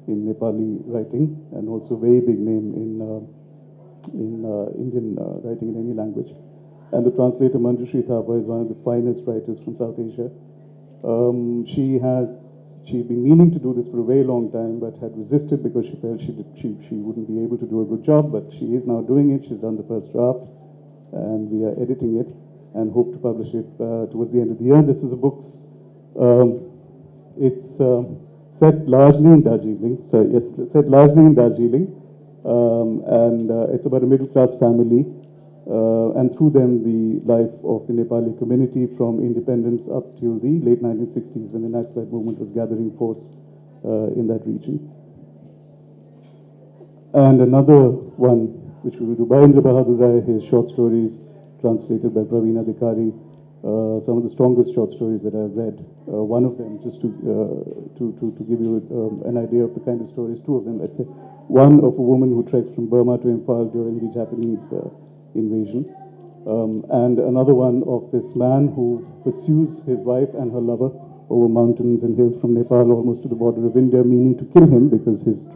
in Nepali writing, and also a very big name in Indian writing in any language. And the translator Manjushri Thapa is one of the finest writers from South Asia. She'd been meaning to do this for a very long time, but had resisted because she felt she wouldn't be able to do a good job. But she is now doing it. She's done the first draft, and we are editing it and hope to publish it towards the end of the year. This is a book. It's set largely in Darjeeling. Set largely in Darjeeling, and it's about a middle-class family. And through them, the life of the Nepali community from independence up till the late 1960s, when the Naxalite movement was gathering force in that region. And another one, which we will do by Indra Bahadur Rai, his short stories, translated by Praveen Adhikari, some of the strongest short stories that I've read. One of them, just to give you an idea of the kind of stories, two of them, let's say. One of a woman who treks from Burma to Imphal during the Japanese invasion, and another one of this man who pursues his wife and her lover over mountains and hills from Nepal almost to the border of India, meaning to kill him because his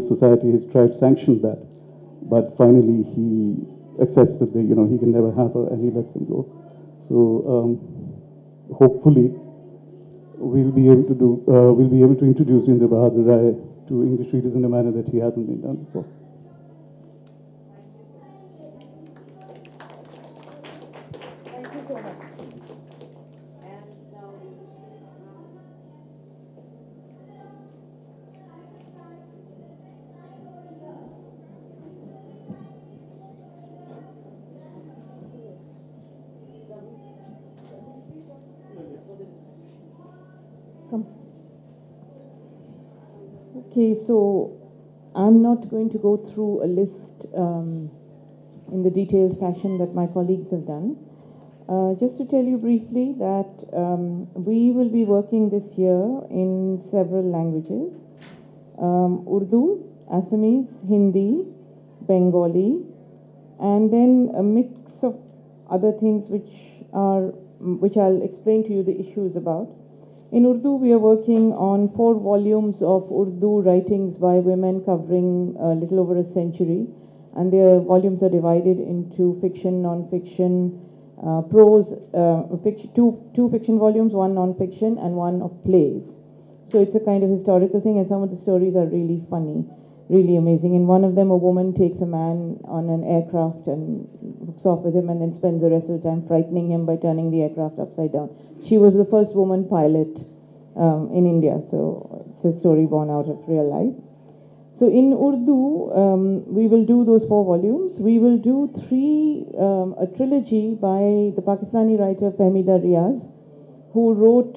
society, his tribe sanctioned that. But finally he accepts that he can never have her, and he lets them go. So hopefully we'll be able to introduce Indra Bahadur Rai to English readers in a manner that he hasn't been done before. Okay, so I'm not going to go through a list in the detailed fashion that my colleagues have done. Just to tell you briefly that we will be working this year in several languages: Urdu, Assamese, Hindi, Bengali, and then a mix of other things which I'll explain to you the issues about. In Urdu, we are working on 4 volumes of Urdu writings by women covering a little over a century, and their volumes are divided into fiction, non-fiction, prose, two fiction volumes, 1 non-fiction, and 1 of plays. So it's a kind of historical thing, and some of the stories are really funny, really amazing. In one of them, a woman takes a man on an aircraft and hooks off with him and then spends the rest of the time frightening him by turning the aircraft upside down. She was the first woman pilot in India, so it's a story born out of real life. So in Urdu, we will do those 4 volumes. We will do a trilogy by the Pakistani writer Fahmida Riaz, who wrote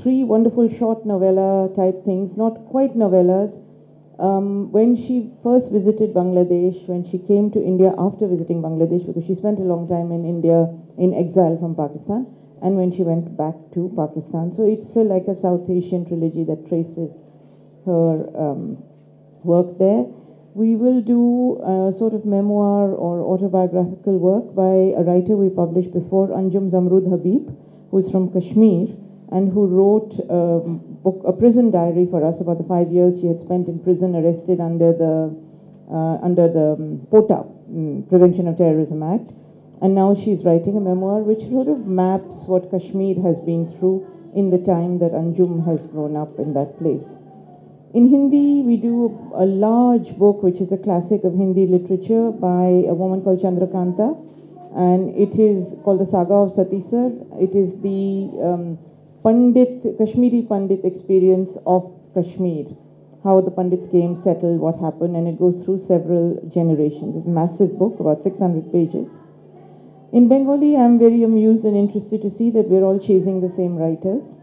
3 wonderful short novella type things, not quite novellas. When she first visited Bangladesh, when she came to India after visiting Bangladesh, because she spent a long time in India in exile from Pakistan, and when she went back to Pakistan. So it's like a South Asian trilogy that traces her work there. We will do a sort of memoir or autobiographical work by a writer we published before, Anjum Zamrud Habib, who's from Kashmir, and who wrote a prison diary for us about the 5 years she had spent in prison, arrested under the POTA, Prevention of Terrorism Act. And now she's writing a memoir which sort of maps what Kashmir has been through in the time that Anjum has grown up in that place. In Hindi, we do a large book which is a classic of Hindi literature by a woman called Chandrakanta, and it is called The Saga of Satisar. It is the Kashmiri Pandit experience of Kashmir, how the Pandits came, settled, what happened, and it goes through several generations. It's a massive book, about 600 pages. In Bengali, I'm very amused and interested to see that we're all chasing the same writers.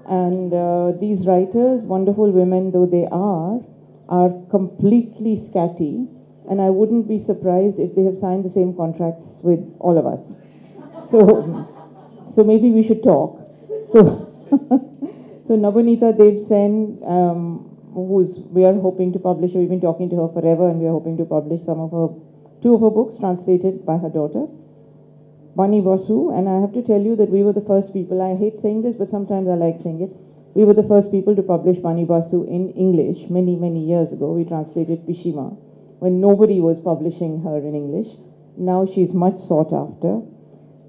And these writers, wonderful women though they are completely scatty. And I wouldn't be surprised if they have signed the same contracts with all of us. So maybe we should talk. So Nabanita Dev Sen, we are hoping to publish, we've been talking to her forever, and we are hoping to publish 2 of her books translated by her daughter, Bani Basu. And I have to tell you that we were the first people, I hate saying this, but sometimes I like saying it. We were the first people to publish Bani Basu in English many, many years ago. We translated Pishima when nobody was publishing her in English. Now she's much sought after.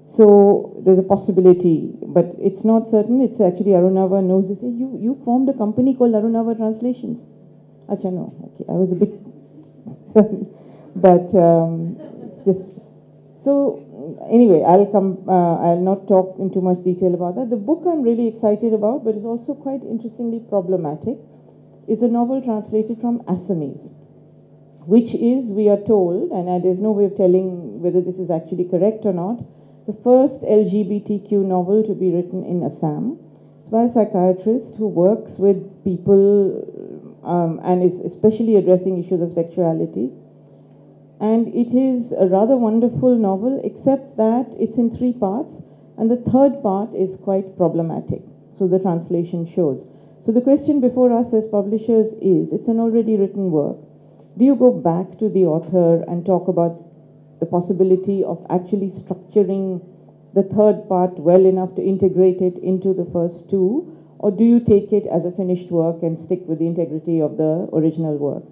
So there's a possibility, but it's not certain. It's actually Arunava knows this. You formed a company called Arunava Translations. Acha, no. Okay, I was a bit but it's just so. Anyway, I'll not talk in too much detail about that. The book I'm really excited about, but is also quite interestingly problematic, is a novel translated from Assamese, which is, we are told, and there's no way of telling whether this is actually correct or not, the first LGBTQ novel to be written in Assam. It's by a psychiatrist who works with people and is especially addressing issues of sexuality. And it is a rather wonderful novel, except that it's in 3 parts, and the 3rd part is quite problematic. So the translation shows. So the question before us as publishers is, it's an already written work. Do you go back to the author and talk about the possibility of actually structuring the 3rd part well enough to integrate it into the first 2? Or do you take it as a finished work and stick with the integrity of the original work?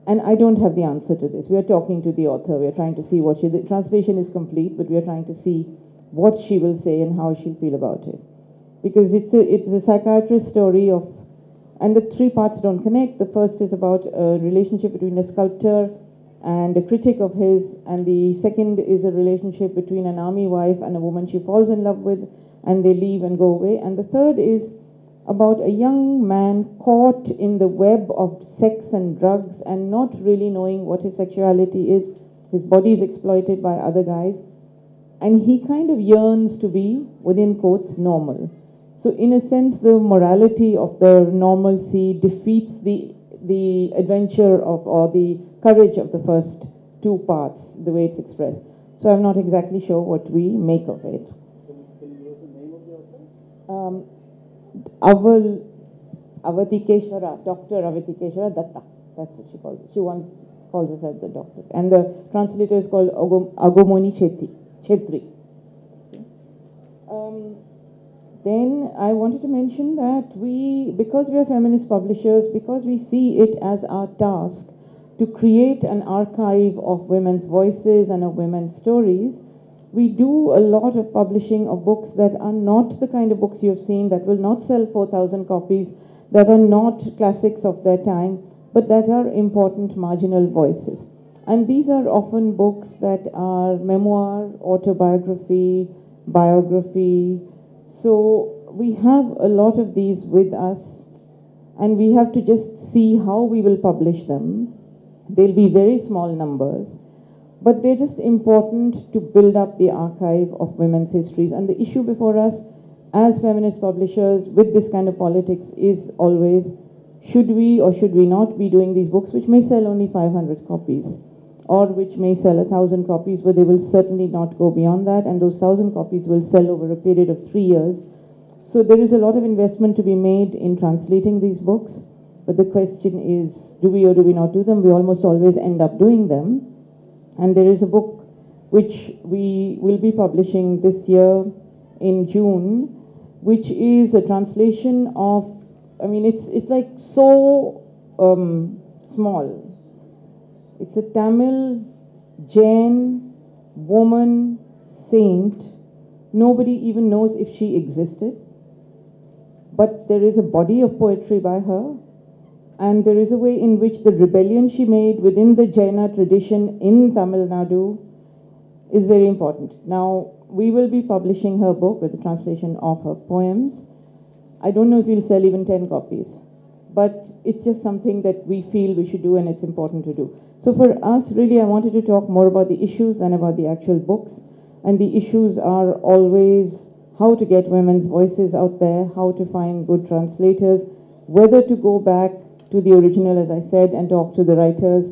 And I don't have the answer to this. We are talking to the author. We are trying to see what the translation is complete, but we are trying to see what she will say and how she'll feel about it. Because it's a psychiatrist story of, and the 3 parts don't connect. The first is about a relationship between a sculptor and a critic of his, and the second is a relationship between an army wife and a woman she falls in love with, and they leave and go away. And the third is about a young man caught in the web of sex and drugs and not really knowing what his sexuality is. His body is exploited by other guys, and he kind of yearns to be, within quotes, normal. So in a sense, the morality of the normalcy defeats the adventure of, or the courage of the first 2 parts, the way it's expressed. So I'm not exactly sure what we make of it. Can you give us the name of the author? Avatikeshwara, Dr. Avatikeshwara Datta. That's what she calls it. She once calls herself the doctor. And the translator is called Agomoni Chetri. Then I wanted to mention that because we are feminist publishers, because we see it as our task to create an archive of women's voices and of women's stories, we do a lot of publishing of books that are not the kind of books you've seen, that will not sell 4,000 copies, that are not classics of their time, but that are important marginal voices. And these are often books that are memoir, autobiography, biography. So we have a lot of these with us, and we have to just see how we will publish them. They'll be very small numbers, but they're just important to build up the archive of women's histories. And the issue before us as feminist publishers with this kind of politics is always, should we or should we not be doing these books, which may sell only 500 copies, or which may sell 1,000 copies, but they will certainly not go beyond that, and those 1,000 copies will sell over a period of 3 years. So there is a lot of investment to be made in translating these books, but the question is, do we or do we not do them? We almost always end up doing them. And there is a book which we will be publishing this year in June, which is a translation of, I mean, it's like so small. It's a Tamil Jain woman saint. Nobody even knows if she existed. But there is a body of poetry by her, and there is a way in which the rebellion she made within the Jaina tradition in Tamil Nadu is very important. Now, we will be publishing her book with the translation of her poems. I don't know if we'll sell even 10 copies, but it's just something that we feel we should do, and it's important to do. So for us, really, I wanted to talk more about the issues than about the actual books. And the issues are always how to get women's voices out there, how to find good translators, whether to go back to the original, as I said, and talk to the writers,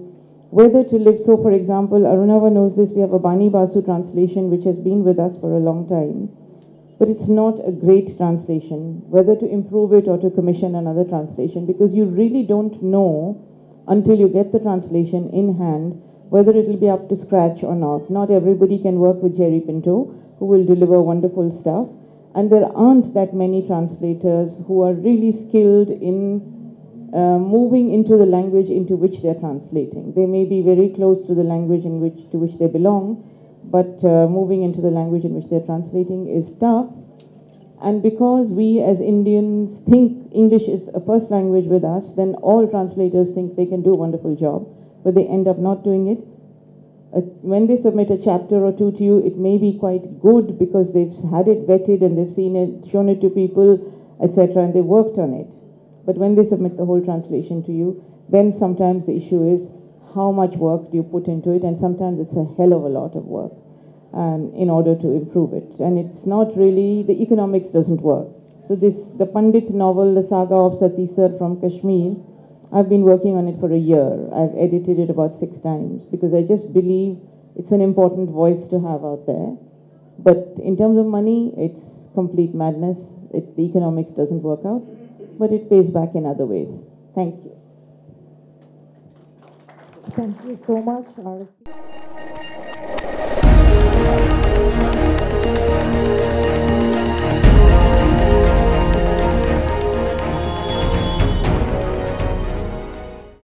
whether to live. So, for example, Arunava knows this, we have a Bani Basu translation which has been with us for a long time, but it's not a great translation, whether to improve it or to commission another translation, because you really don't know until you get the translation in hand whether it will be up to scratch or not. Not everybody can work with Jerry Pinto, who will deliver wonderful stuff, and there aren't that many translators who are really skilled in moving into the language into which they're translating. They may be very close to the language to which they belong, but moving into the language in which they're translating is tough. And because we as Indians think English is a first language with us, then all translators think they can do a wonderful job, but they end up not doing it. When they submit a chapter or two to you, it may be quite good because they've had it vetted and they've seen it, shown it to people, etc., and they worked on it. But when they submit the whole translation to you, then sometimes the issue is how much work do you put into it, and sometimes it's a hell of a lot of work in order to improve it. And it's not really, the economics doesn't work. So the Pandit novel, The Saga of Sati Sir from Kashmir, I've been working on it for a year. I've edited it about 6 times because I just believe it's an important voice to have out there. But in terms of money, it's complete madness. The economics doesn't work out, but it pays back in other ways. Thank you. Thank you so much, Arati.